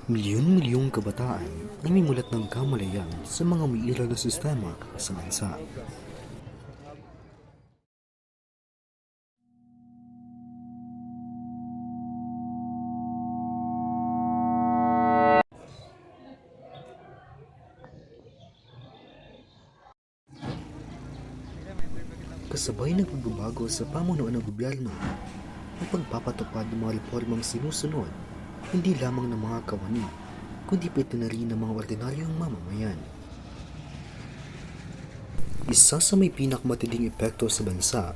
Milyon-milyong kabataan ay may mulat ng kamalayan sa mga umiiral na sistema sa bansa. Kasabay ng pagbabago sa pamunuan ng gobyerno, ang pagpapatupad ng mga reformang sinusunod, hindi lamang ng mga kawani, kundi pati na rin ng mga ordinaryong mamamayan. Isa sa may pinakamatinding epekto sa bansa,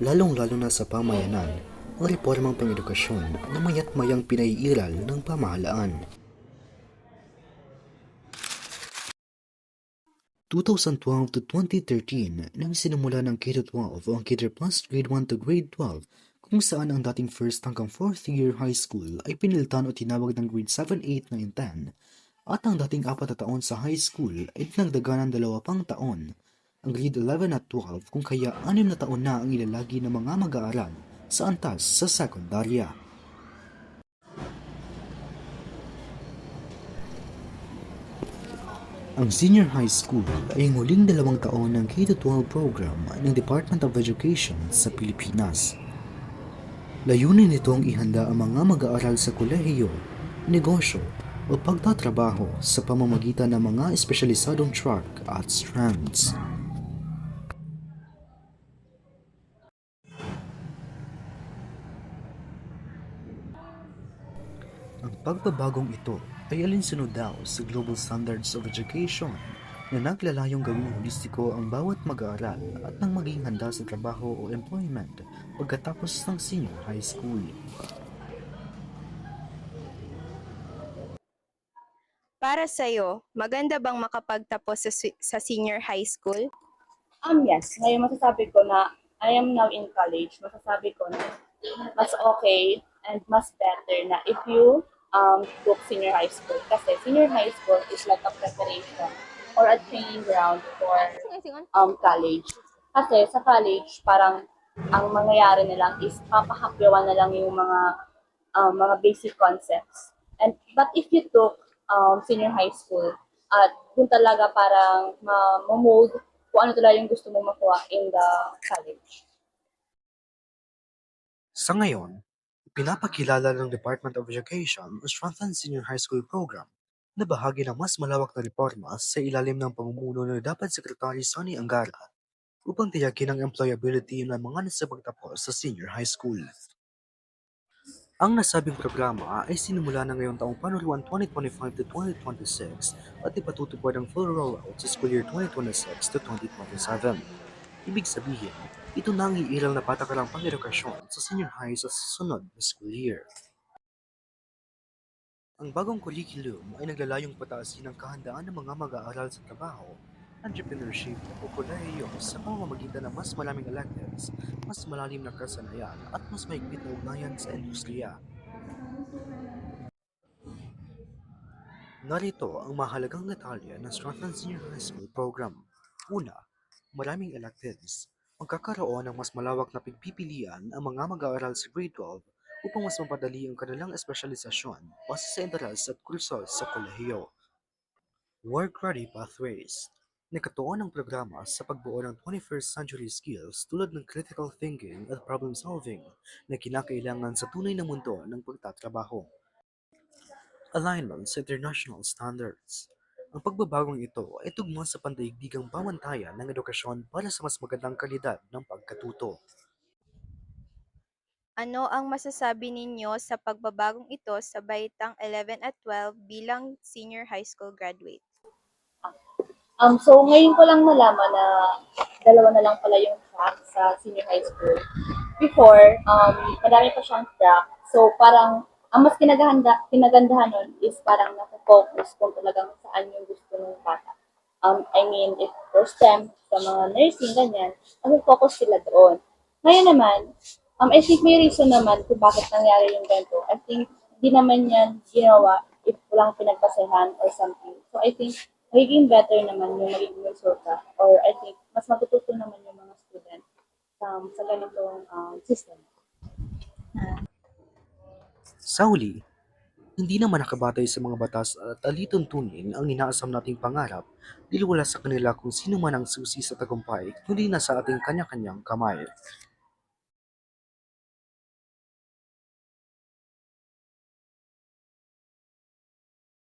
lalong-lalo na sa pamayanan, ang reformang pang-edukasyon na maya't mayang pinaiiral ng pamahalaan. 2012 to 2013 nang sinimula ng K-12 o ang Kinder Plus Grade 1 to Grade 12 kung saan ang dating first hanggang 4th year high school ay pinilitan o tinawag ng Grade 7, 8, 9, 10 at ang dating 4 na taon sa high school ay dinagdagan ng 2 pang taon, ang Grade 11 at 12 kung kaya 6 na taon na ang ilalagi ng mga mag-aaral sa antas sa sekundarya. Ang senior high school ay ang huling 2 taon ng K-12 program ng Department of Education sa Pilipinas. Layunin nitong ihanda ang mga mag-aaral sa kolehiyo, negosyo o pagtatrabaho sa pamamagitan ng mga espesyalisadong track at strands. Ang pagbabagong ito ay alinsunod daw sa Global Standards of Education na naglalayong gawing holistiko ang bawat mag-aaral at nang maging handa sa trabaho o employment pagkatapos ng senior high school. Para sa'yo, maganda bang makapagtapos sa senior high school? Yes. Ngayon masasabi ko na I am now in college. Masasabi ko na mas okay and mas better na if you took senior high school. Kasi senior high school is like a preparation or a training ground for college. Kasi sa college, parang ang mangyayari na lang is papahapyawan na lang yung mga basic concepts. But if you took senior high school, at dun talaga parang ma-mold kung ano talaga yung gusto mo makuha in the college. Sa ngayon, pinapakilala ng Department of Education ang Strengthened Senior High School Program na bahagi ng mas malawak na reforma sa ilalim ng pamumuno ng dapat Secretary Sonny Angara upang tiyakin ang employability ng mga nasabagtapos sa senior high school. Ang nasabing programa ay sinimula na ngayong taong panuruan 2025 to 2026 at ipatutupad ang full rollout sa school year 2026 to 2027. Ibig sabihin, ito na ang iiral na patakalang pang-edukasyon sa senior high sa susunod na school year. Ang bagong curriculum ay naglalayong pataasin ang kahandaan ng mga mag-aaral sa trabaho, entrepreneurship o kolehiyo sa pamamagitan ng mas maraming electives, mas malalim na kasanayan at mas mahigpit na ugnayan sa industriya. Narito ang mahalagang detalye ng Strengthened Senior High School Program. Una, maraming electives. Magkakaroon ng mas malawak na pagpipilian ang mga mag-aaral sa grade 12 upang mas mapadali ang kanilang espesyalisasyon base sa interes at kurso sa kolehiyo. Work-ready pathways. Nakatuon ang programa sa pagbuo ng 21st century skills tulad ng critical thinking at problem solving na kinakailangan sa tunay na mundo ng pagtatrabaho. Alignment sa international standards. Ang pagbabagong ito ay tugma sa pandaigdigang pamantayan ng edukasyon para sa mas magandang kalidad ng pagkatuto. Ano ang masasabi ninyo sa pagbabagong ito sa baitang 11 at 12 bilang senior high school graduate? So ngayon ko lang nalaman na dalawa na lang pala yung track sa senior high school. Before, madami pa siyang track. So parang ang mas kinagandahan nun is parang nakafocus kung talagang saan yung gusto ng bata. I mean, if for STEM, sa mga nursing, ganyan, focus sila doon. Ngayon naman, I think may reason naman kung bakit nangyari yung ganito. I think di naman yan ginawa if walang pinagpasehan or something. So I think magiging better naman yung magiging resulta or I think mas matututo naman yung mga student sa ganitong system. Sa huli, Hindi naman nakabatay sa mga batas at alituntunin ang inaasam nating pangarap dahil wala sa kanila kung sino man ang susi sa tagumpay kundi nasa ating kanya-kanyang kamay.